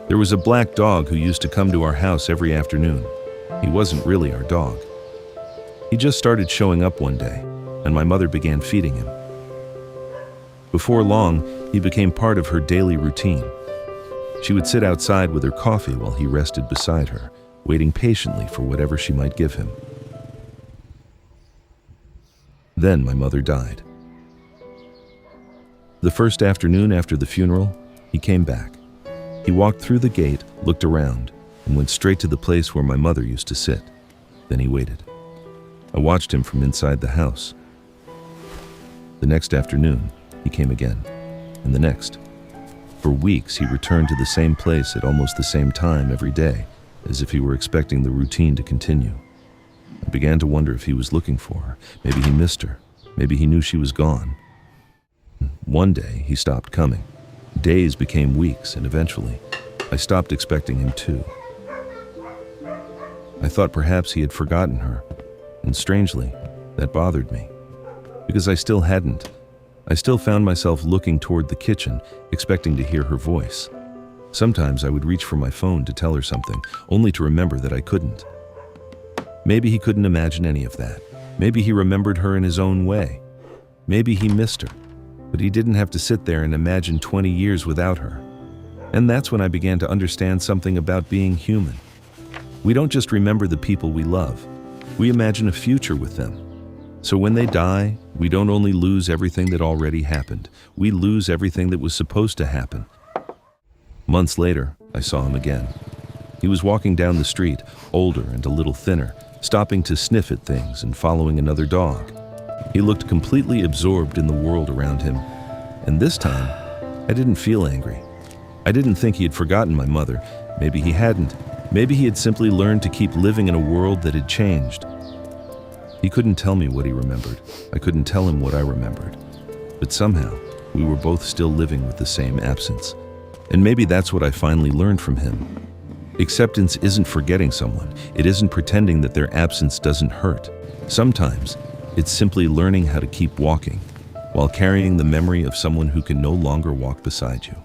There was a black dog who used to come to our house every afternoon. He wasn't really our dog. He just started showing up one day, and my mother began feeding him. Before long, he became part of her daily routine. She would sit outside with her coffee while he rested beside her, waiting patiently for whatever she might give him. Then my mother died. The first afternoon after the funeral, he came back. He walked through the gate, looked around, and went straight to the place where my mother used to sit. Then he waited. I watched him from inside the house. The next afternoon, he came again, and the next. For weeks, he returned to the same place at almost the same time every day, as if he were expecting the routine to continue. I began to wonder if he was looking for her. Maybe he missed her. Maybe he knew she was gone. One day, he stopped coming. Days became weeks, and eventually, I stopped expecting him too. I thought perhaps he had forgotten her, and strangely, that bothered me. Because I still hadn't. I still found myself looking toward the kitchen, expecting to hear her voice. Sometimes I would reach for my phone to tell her something, only to remember that I couldn't. Maybe he couldn't imagine any of that. Maybe he remembered her in his own way. Maybe he missed her, but he didn't have to sit there and imagine 20 years without her. And that's when I began to understand something about being human. We don't just remember the people we love. We imagine a future with them. So when they die, we don't only lose everything that already happened, we lose everything that was supposed to happen. Months later, I saw him again. He was walking down the street, older and a little thinner, stopping to sniff at things and following another dog. He looked completely absorbed in the world around him. And this time, I didn't feel angry. I didn't think he had forgotten my mother. Maybe he hadn't. Maybe he had simply learned to keep living in a world that had changed. He couldn't tell me what he remembered. I couldn't tell him what I remembered. But somehow, we were both still living with the same absence. And maybe that's what I finally learned from him. Acceptance isn't forgetting someone. It isn't pretending that their absence doesn't hurt. Sometimes, it's simply learning how to keep walking while carrying the memory of someone who can no longer walk beside you.